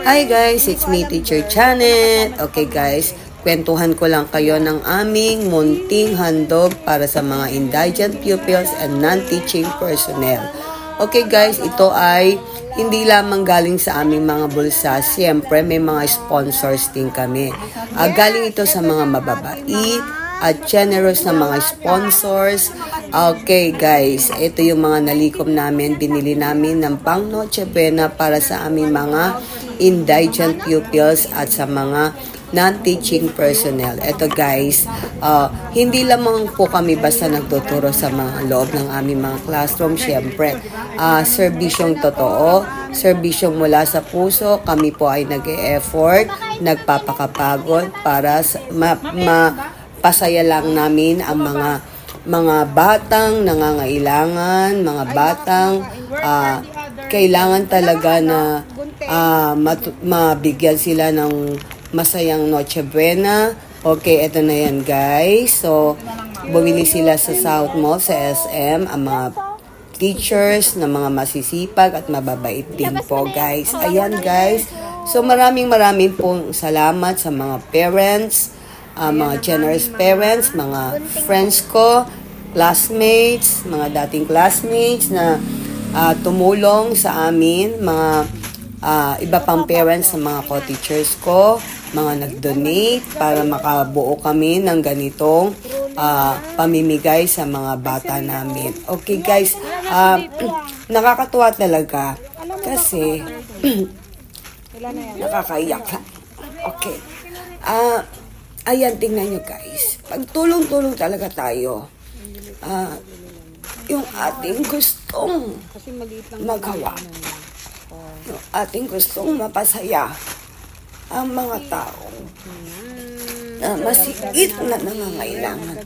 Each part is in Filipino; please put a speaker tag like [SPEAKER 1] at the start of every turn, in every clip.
[SPEAKER 1] Hi guys, it's me, Teacher Janet. Okay guys, kwentuhan ko lang kayo ng aming munting handog para sa mga indigent pupils and non-teaching personnel. Okay guys, ito ay hindi lamang galing sa aming mga bulsa. Siyempre, may mga sponsors din kami. Galing ito sa mga mababait at generous na mga sponsors. Okay guys, ito yung mga nalikom namin. Binili namin ng pang Noche Buena para sa aming mga indigent pupils at sa mga non-teaching personnel. Ito guys, hindi lamang po kami basta nagtuturo sa mga loob ng aming mga classroom. Siyempre, serbisyong totoo, serbisyong mula sa puso. Kami po ay nag-e-effort, nagpapakapagod para pasaya lang namin ang mga batang nangangailangan, mga batang kailangan talaga na mabigyan sila ng masayang Noche Buena. Okay, ito na yan guys. So, bumili sila sa South Mall, sa SM, ang mga teachers na mga masisipag at mababait din po guys. Ayan guys. So, maraming pong salamat sa mga parents, mga generous parents, mga friends ko, classmates, mga dating classmates na tumulong sa amin, mga iba pang parents sa mga co-teachers ko, mga nag-donate para makabuo kami ng ganitong pamimigay sa mga bata namin. Okay guys, nakakatuwa talaga kasi nakakaiyak. Okay. Ayan, tingnan nyo guys. Pagtulong-tulong talaga tayo. Yung ating gustong magawa. Yung ating gustong mapasaya ang mga tao na masikip na nangangailangan.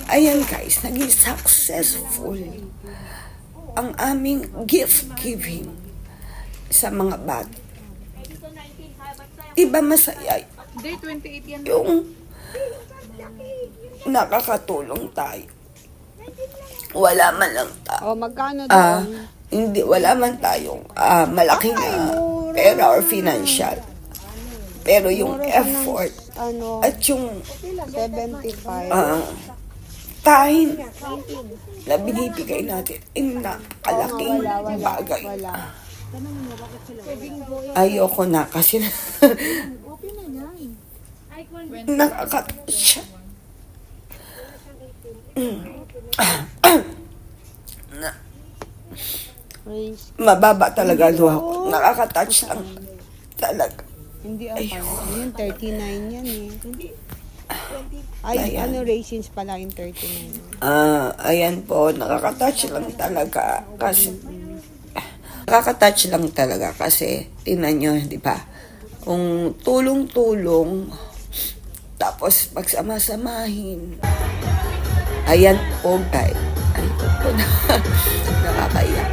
[SPEAKER 1] Ayan guys, naging successful ang aming gift giving sa mga bata. Diba masaya yung nakakatulong tayo. Wala man lang tayo.
[SPEAKER 2] Magkano doon?
[SPEAKER 1] Wala man tayong malaking pera or financial. Pero yung effort at yung
[SPEAKER 2] 75.
[SPEAKER 1] time na binibigay natin ay napakalaking bagay. Ayoko na kasi nakakatouch. Mababa talaga luha ko. Nakakatouch lang talaga.
[SPEAKER 2] Hindi yung 39 yan eh. Ay, raisins pala yung 39.
[SPEAKER 1] Ayan po, nakakatouch lang talaga kasi nakakatouch lang talaga kasi tingnan nyo, di ba? Kung tulong-tulong tapos pagsama-samahin. Ayan po guys. Ay po na. Nakakaiyak.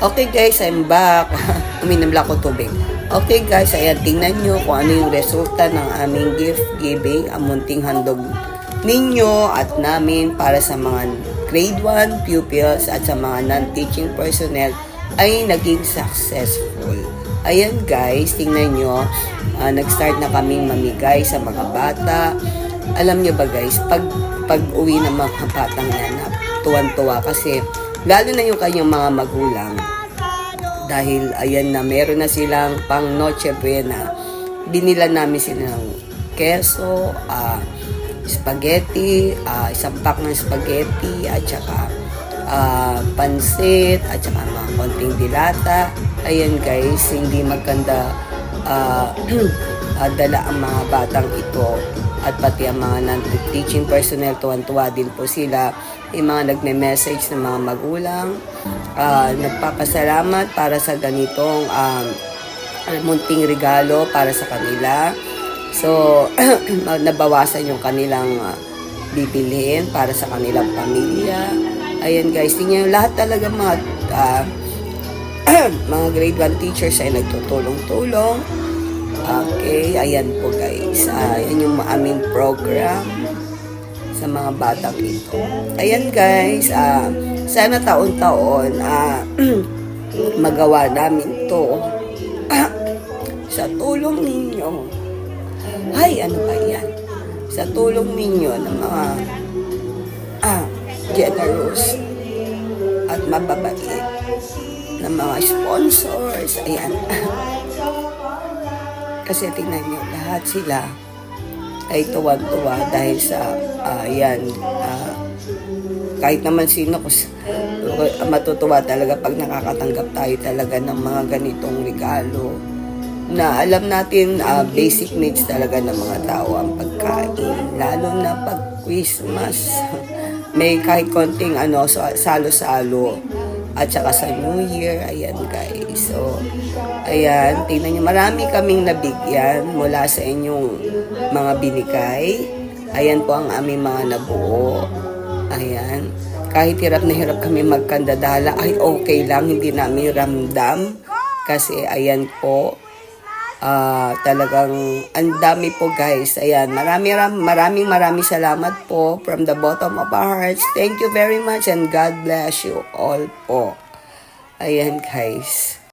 [SPEAKER 1] Okay guys, I'm back. Uminom lang ako tubig. Okay guys, ayan, tingnan nyo kung ano yung resulta ng aming gift giving, ang munting handog ninyo at namin para sa mga grade 1 pupils at sa mga non-teaching personnel ay naging successful. Ayan guys, tingnan nyo, nag-start na kaming mamigay sa mga bata. Alam nyo ba guys, pag uwi ng mga batang yan, tuwan-tuwa kasi lalo na yung kanyang mga magulang. Dahil ayan na, meron na silang pang Noche Buena. Binila namin sila ng keso, spaghetti, isang pack ng spaghetti, at saka pansit, at saka mga konting dilata. Ayan guys, hindi maganda dala ang mga batang ito at pati ang mga non-teaching personnel, tuwan-tuwa din po sila. Yung mga nagme-message ng mga magulang, nagpapasalamat para sa ganitong munting regalo para sa kanila. So, nabawasan yung kanilang bibilhin para sa kanilang pamilya. Ayan guys, tingnan yung lahat talaga mga grade 1 teachers ay nagtutulong-tulong. Okay, ayan po guys. Ayan yung aming program sa mga batang ito. Ayan guys, sana taon-taon magawa namin to. Sa tulong ninyo. Ay, ano ba yan? Sa tulong ninyo ng mga generous at mababait na mga sponsors. Ayan. Kasi tingnan nyo, lahat sila ay tuwan-tuwa dahil sa kahit naman sino matutuwa talaga pag nakakatanggap tayo talaga ng mga ganitong regalo na alam natin basic needs talaga ng mga tao ang pagkain, lalo na pag Christmas. May kahit konting salo-salo at saka sa New Year. Ayan guys, so ayan, tingnan nyo, marami kaming nabigyan mula sa inyong mga binigay. Ayan po ang aming mga nabuo. Ayan, kahit hirap na hirap kami magkandadala, ay okay lang, hindi namin ramdam. Kasi ayan po, talagang ang dami po guys. Ayan, maraming salamat po from the bottom of our hearts. Thank you very much and God bless you all po. Ayan guys.